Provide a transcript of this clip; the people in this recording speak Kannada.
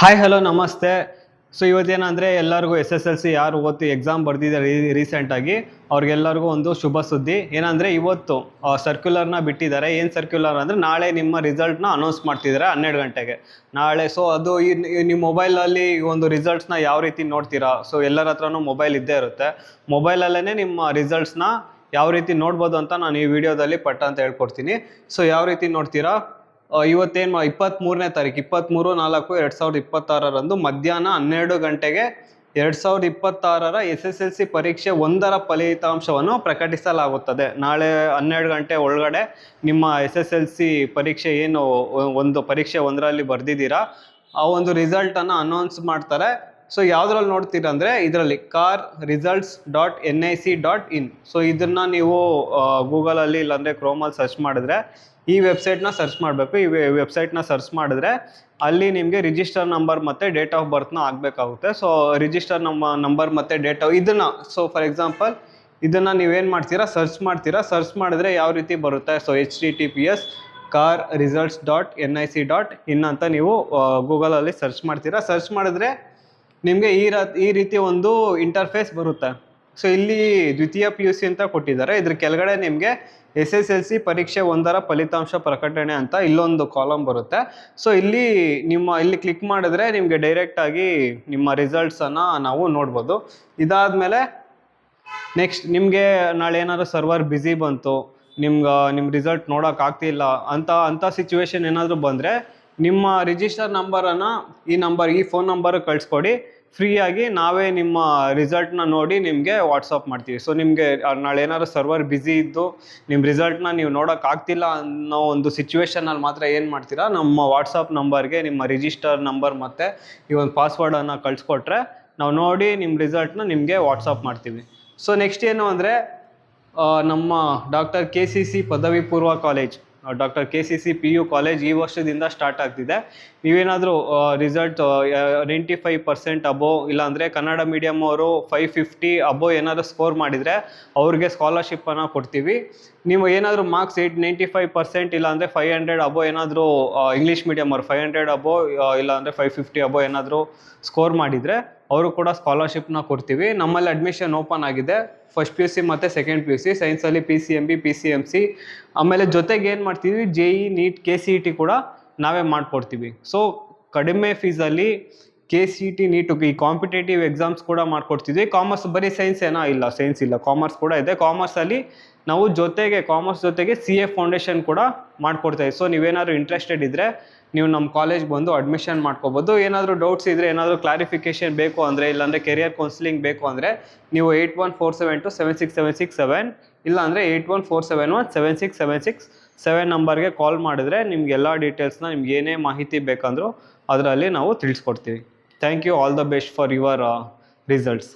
ಹಾಯ್ ಹಲೋ ನಮಸ್ತೆ. ಸೊ ಇವತ್ತೇನಂದರೆ ಎಲ್ಲರಿಗೂ ಎಸ್ ಎಸ್ ಎಲ್ ಸಿ ಯಾರು ಓದಿ ಎಕ್ಸಾಮ್ ಬರೆದಿದ್ದಾರೆ ರೀಸೆಂಟಾಗಿ ಅವ್ರಿಗೆಲ್ಲರಿಗೂ ಒಂದು ಶುಭ ಸುದ್ದಿ. ಏನಂದರೆ ಇವತ್ತು ಸರ್ಕ್ಯುಲರ್ನ ಬಿಟ್ಟಿದ್ದಾರೆ. ಏನು ಸರ್ಕ್ಯುಲರ್ ಅಂದರೆ ನಾಳೆ ನಿಮ್ಮ ರಿಸಲ್ಟ್ನ ಅನೌನ್ಸ್ ಮಾಡ್ತಿದ್ದಾರೆ 12 ಗಂಟೆಗೆ ನಾಳೆ. ಸೊ ಅದು ನಿಮ್ಮ ಮೊಬೈಲಲ್ಲಿ ಒಂದು ರಿಸಲ್ಟ್ಸ್ನ ಯಾವ ರೀತಿ ನೋಡ್ತೀರಾ? ಸೊ ಎಲ್ಲರ ಹತ್ರನೂ ಮೊಬೈಲ್ ಇದ್ದೇ ಇರುತ್ತೆ. ಮೊಬೈಲಲ್ಲೇ ನಿಮ್ಮ ರಿಸಲ್ಟ್ಸ್ನ ಯಾವ ರೀತಿ ನೋಡ್ಬೋದು ಅಂತ ನಾನು ಈ ವಿಡಿಯೋದಲ್ಲಿ ಪಟ್ಟ ಅಂತ ಹೇಳ್ಕೊಡ್ತೀನಿ. ಸೊ ಯಾವ ರೀತಿ ನೋಡ್ತೀರಾ? ಇವತ್ತೇನು 23ನೇ ತಾರೀಕು 23/4/2026 ಮಧ್ಯಾಹ್ನ 12 ಗಂಟೆಗೆ 2026 SSLC ಪರೀಕ್ಷೆ 1ರ ಫಲಿತಾಂಶವನ್ನು ಪ್ರಕಟಿಸಲಾಗುತ್ತದೆ. ನಾಳೆ 12 ಗಂಟೆ ಒಳಗಡೆ ನಿಮ್ಮ SSLC ಪರೀಕ್ಷೆ ಏನು ಒಂದು ಪರೀಕ್ಷೆ 1ರಲ್ಲಿ ಬರೆದಿದ್ದೀರಾ ಆ ಒಂದು ರಿಸಲ್ಟನ್ನು ಅನೌನ್ಸ್ ಮಾಡ್ತಾರೆ. ಸೊ ಯಾವುದ್ರಲ್ಲಿ ನೋಡ್ತೀರಾ ಅಂದರೆ ಇದರಲ್ಲಿ carresults.nic.in. ಸೊ ಇದನ್ನು ನೀವು ಗೂಗಲಲ್ಲಿ ಇಲ್ಲಾಂದರೆ ಕ್ರೋಮಲ್ಲಿ ಸರ್ಚ್ ಮಾಡಿದ್ರೆ ಈ ವೆಬ್ಸೈಟ್ನ ಸರ್ಚ್ ಮಾಡಬೇಕು. ಈ ವೆಬ್ಸೈಟ್ನ ಸರ್ಚ್ ಮಾಡಿದ್ರೆ ಅಲ್ಲಿ ನಿಮಗೆ ರಿಜಿಸ್ಟರ್ ನಂಬರ್ ಮತ್ತು ಡೇಟ್ ಆಫ್ ಬರ್ತ್ನ ಆಗಬೇಕಾಗುತ್ತೆ. ಸೊ ರಿಜಿಸ್ಟರ್ ನಂಬರ್ ಮತ್ತು ಇದನ್ನು ಸೊ ಫಾರ್ ಎಕ್ಸಾಂಪಲ್ ಇದನ್ನು ನೀವೇನು ಮಾಡ್ತೀರಾ, ಸರ್ಚ್ ಮಾಡ್ತೀರಾ. ಸರ್ಚ್ ಮಾಡಿದ್ರೆ ಯಾವ ರೀತಿ ಬರುತ್ತೆ? ಸೊ https carresults.nic.in ಅಂತ ನೀವು ಗೂಗಲಲ್ಲಿ ಸರ್ಚ್ ಮಾಡ್ತೀರಾ. ಸರ್ಚ್ ಮಾಡಿದ್ರೆ ನಿಮಗೆ ಈ ರೀತಿ ಒಂದು ಇಂಟರ್ಫೇಸ್ ಬರುತ್ತೆ. ಸೊ ಇಲ್ಲಿ ದ್ವಿತೀಯ PUC ಅಂತ ಕೊಟ್ಟಿದ್ದಾರೆ. ಇದ್ರ ಕೆಳಗಡೆ ನಿಮಗೆ SSLC ಪರೀಕ್ಷೆ 1ರ ಫಲಿತಾಂಶ ಪ್ರಕಟಣೆ ಅಂತ ಇಲ್ಲೊಂದು ಕಾಲಮ್ ಬರುತ್ತೆ. ಸೊ ಇಲ್ಲಿ ಕ್ಲಿಕ್ ಮಾಡಿದ್ರೆ ನಿಮಗೆ ಡೈರೆಕ್ಟಾಗಿ ನಿಮ್ಮ ರಿಸಲ್ಟ್ಸನ್ನು ನಾವು ನೋಡ್ಬೋದು. ಇದಾದಮೇಲೆ ನೆಕ್ಸ್ಟ್ ನಿಮಗೆ ನಾಳೆ ಏನಾದರೂ ಸರ್ವರ್ ಬ್ಯುಸಿ ಬಂತು, ನಿಮ್ಮ ರಿಸಲ್ಟ್ ನೋಡೋಕ್ಕಾಗ್ತಿಲ್ಲ ಅಂಥ ಸಿಚುವೇಶನ್ ಏನಾದರೂ ಬಂದರೆ ನಿಮ್ಮ ರಿಜಿಸ್ಟರ್ ನಂಬರನ್ನು ಈ ಫೋನ್ ನಂಬರ್ಗೆ ಕಳಿಸ್ಕೊಡಿ. ಫ್ರೀಯಾಗಿ ನಾವೇ ನಿಮ್ಮ ರಿಸಲ್ಟ್ನ ನೋಡಿ ನಿಮಗೆ ವಾಟ್ಸಪ್ ಮಾಡ್ತೀವಿ. ಸೊ ನಿಮಗೆ ನಾಳೆ ಏನಾದ್ರು ಸರ್ವರ್ ಬ್ಯುಸಿ ಇದ್ದು ನಿಮ್ಮ ರಿಸಲ್ಟ್ನ ನೀವು ನೋಡೋಕ್ಕಾಗ್ತಿಲ್ಲ ಅನ್ನೋ ಒಂದು ಸಿಚುವೇಶನಲ್ಲಿ ಮಾತ್ರ ಏನು ಮಾಡ್ತೀರಾ, ನಮ್ಮ ವಾಟ್ಸಪ್ ನಂಬರ್ಗೆ ನಿಮ್ಮ ರಿಜಿಸ್ಟರ್ ನಂಬರ್ ಮತ್ತು ಈ ಒಂದು ಪಾಸ್ವರ್ಡನ್ನು ಕಳಿಸ್ಕೊಟ್ರೆ ನಾವು ನೋಡಿ ನಿಮ್ಮ ರಿಸಲ್ಟ್ನ ನಿಮಗೆ ವಾಟ್ಸಪ್ ಮಾಡ್ತೀವಿ. ಸೊ ನೆಕ್ಸ್ಟ್ ಏನು ಅಂದರೆ ನಮ್ಮ ಡಾಕ್ಟರ್ KCC ಪದವಿ ಪೂರ್ವ college, doctor KCC PU college ಈ ವರ್ಷದಿಂದ ಸ್ಟಾರ್ಟ್ ಆಗ್ತಿದೆ. ನೀವೇನಾದರೂ ರಿಸಲ್ಟ್ 95% ಅಬೋವ್ ಇಲ್ಲಾಂದರೆ ಕನ್ನಡ ಮೀಡಿಯಮ್ ಅವರು 550 ಅಬೋವ್ ಏನಾದರೂ ಸ್ಕೋರ್ ಮಾಡಿದರೆ ಅವ್ರಿಗೆ ಸ್ಕಾಲರ್ಶಿಪ್ಪನ್ನು ಕೊಡ್ತೀವಿ. ನೀವು ಏನಾದರೂ ಮಾರ್ಕ್ಸ್ 95% ಇಲ್ಲಾಂದರೆ 500 ಅಬೋವ್ ಏನಾದರೂ ಇಂಗ್ಲೀಷ್ ಮೀಡಿಯಮ್ ಅವರು 500 ಅಬೋವ್ ಇಲ್ಲಾಂದರೆ 550 ಅಬೋವ್ ಏನಾದರೂ ಸ್ಕೋರ್ ಮಾಡಿದರೆ ಅವರು ಕೂಡ ಸ್ಕಾಲರ್ಶಿಪ್ನ ಕೊಡ್ತೀವಿ. ನಮ್ಮಲ್ಲಿ ಅಡ್ಮಿಷನ್ ಓಪನ್ ಆಗಿದೆ. ಫಸ್ಟ್ PUC ಮತ್ತು ಸೆಕೆಂಡ್ PUC ಸೈನ್ಸಲ್ಲಿ PCMB PCMC, ಆಮೇಲೆ ಜೊತೆಗೆ ಏನು ಮಾಡ್ತೀವಿ JE NEET KCET ಕೂಡ ನಾವೇ ಮಾಡಿಕೊಡ್ತೀವಿ. ಸೊ ಕಡಿಮೆ ಫೀಸಲ್ಲಿ KCET NEET ಈ ಕಾಂಪಿಟೇಟಿವ್ ಎಕ್ಸಾಮ್ಸ್ ಕೂಡ ಮಾಡಿಕೊಡ್ತಿದ್ವಿ. ಕಾಮರ್ಸ್ ಬರೀ ಸೈನ್ಸ್ ಸೈನ್ಸ್ ಇಲ್ಲ, ಕಾಮರ್ಸ್ ಕೂಡ ಇದೆ. ಕಾಮರ್ಸಲ್ಲಿ ನಾವು ಕಾಮರ್ಸ್ ಜೊತೆಗೆ CA ಫೌಂಡೇಶನ್ ಕೂಡ ಮಾಡಿಕೊಡ್ತಾಯಿದ್ವಿ. ಸೊ ನೀವೇನಾದರೂ ಇಂಟ್ರೆಸ್ಟೆಡ್ ಇದ್ದರೆ ನೀವು ನಮ್ಮ ಕಾಲೇಜ್ ಬಂದು ಅಡ್ಮಿಷನ್ ಮಾಡ್ಕೋಬೋದು. ಏನಾದರೂ ಡೌಟ್ಸ್ ಇದ್ದರೆ, ಏನಾದರೂ ಕ್ಲಾರಿಫಿಕೇಷನ್ ಬೇಕು ಅಂದರೆ, ಇಲ್ಲಾಂದರೆ ಕೆರಿಯರ್ ಕೌನ್ಸಿಲಿಂಗ್ ಬೇಕು ಅಂದರೆ ನೀವು 8147276767 ಇಲ್ಲಾಂದರೆ 8147176767 ನಂಬರ್ಗೆ ಕಾಲ್ ಮಾಡಿದ್ರೆ ನಿಮ್ಗೆ ಎಲ್ಲ ಡೀಟೇಲ್ಸ್ನ ನಿಮ್ಗೆ ಏನೇ ಮಾಹಿತಿ ಬೇಕಂದ್ರೂ ಅದರಲ್ಲಿ ನಾವು ತಿಳಿಸ್ಕೊಡ್ತೀವಿ. Thank you. All the best for your results.